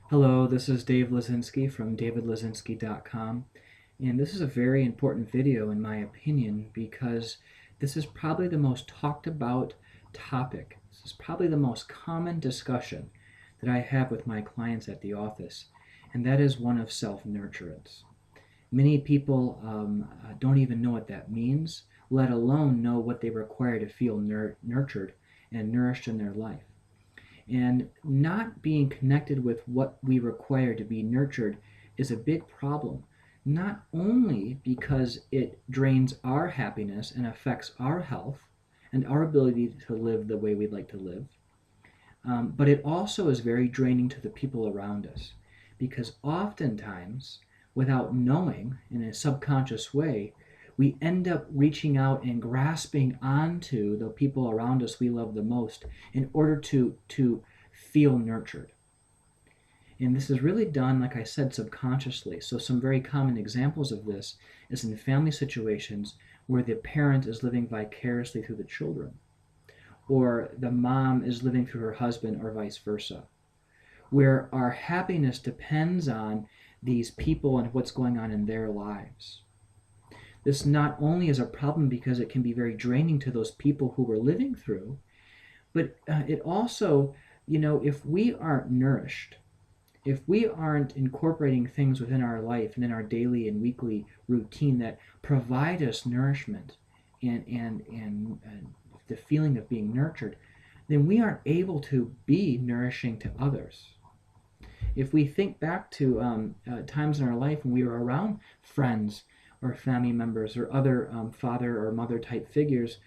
Hello, this is Dave Lazinski from davidlazinski.com, and this is a very important video in my opinion because this is probably the most talked about topic. This is probably the most common discussion that I have with my clients at the office, and that is one of self-nurturance. Many people don't even know what that means, let alone know what they require to feel nurtured and nourished in their life. And not being connected with what we require to be nurtured is a big problem. Not only because it drains our happiness and affects our health and our ability to live the way we'd like to live, but it also is very draining to the people around us. Because oftentimes, without knowing in a subconscious way, we end up reaching out and grasping onto the people around us we love the most in order to feel nurtured. And this is really done, like I said, subconsciously. So some very common examples of this is in family situations where the parent is living vicariously through the children, or the mom is living through her husband, or vice versa, where our happiness depends on these people and what's going on in their lives. This not only is a problem because it can be very draining to those people who we're living through, but it also, if we aren't nourished, if we aren't incorporating things within our life and in our daily and weekly routine that provide us nourishment and the feeling of being nurtured, then we aren't able to be nourishing to others. If we think back to times in our life when we were around friends or family members or other father or mother type figures,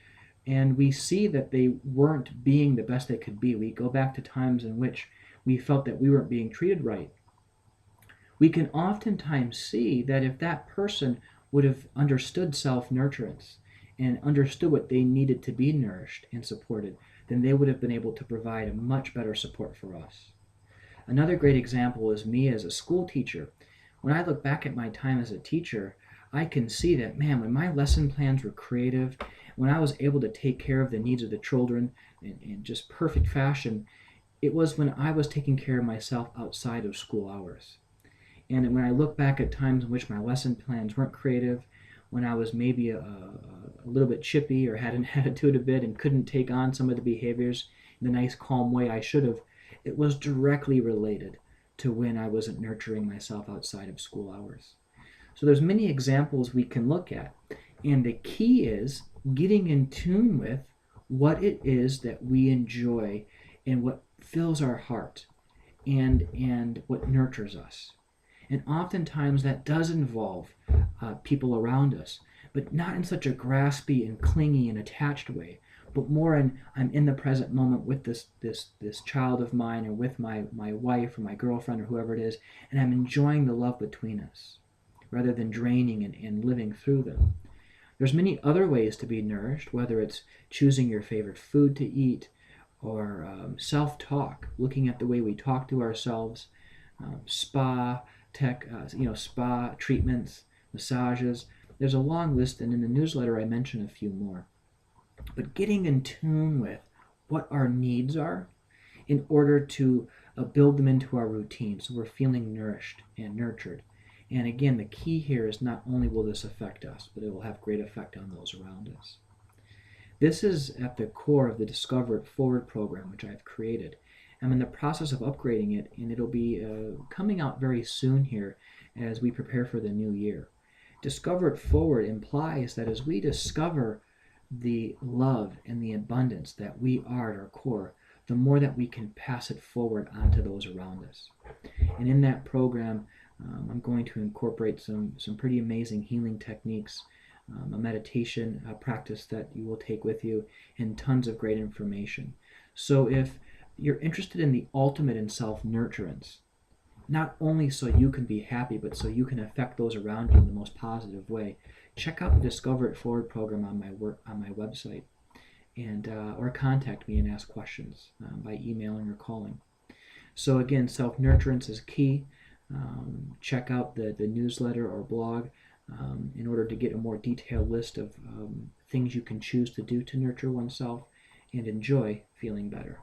and we see that they weren't being the best they could be, we go back to times in which we felt that we weren't being treated right. We can oftentimes see that if that person would have understood self-nurturance and understood what they needed to be nourished and supported, then they would have been able to provide a much better support for us. Another great example is me as a school teacher. When I look back at my time as a teacher, I can see that, man, when my lesson plans were creative, when I was able to take care of the needs of the children in just perfect fashion, it was when I was taking care of myself outside of school hours. And when I look back at times in which my lesson plans weren't creative, when I was maybe a little bit chippy or had an attitude a bit and couldn't take on some of the behaviors in the nice, calm way I should have, it was directly related to when I wasn't nurturing myself outside of school hours. So there's many examples we can look at. And the key is getting in tune with what it is that we enjoy and what fills our heart and what nurtures us. And oftentimes that does involve people around us, but not in such a graspy and clingy and attached way, but more in I'm in the present moment with this child of mine or with my wife or my girlfriend or whoever it is, and I'm enjoying the love between us rather than draining and living through them. There's many other ways to be nourished, whether it's choosing your favorite food to eat or self-talk, looking at the way we talk to ourselves, spa treatments, massages. There's a long list, and in the newsletter I mention a few more. But getting in tune with what our needs are in order to build them into our routine so we're feeling nourished and nurtured. And again, the key here is not only will this affect us, but it will have great effect on those around us. This is at the core of the Discover It Forward program, which I've created. I'm in the process of upgrading it, and it'll be coming out very soon here as we prepare for the new year. Discover It Forward implies that as we discover the love and the abundance that we are at our core, the more that we can pass it forward onto those around us. And in that program, I'm going to incorporate some pretty amazing healing techniques, a meditation practice that you will take with you, and tons of great information. So if you're interested in the ultimate in self-nurturance, not only so you can be happy, but so you can affect those around you in the most positive way, check out the Discover It Forward program on my website, and or contact me and ask questions by emailing or calling. So again, self-nurturance is key. Check out the newsletter or blog in order to get a more detailed list of things you can choose to do to nurture oneself and enjoy feeling better.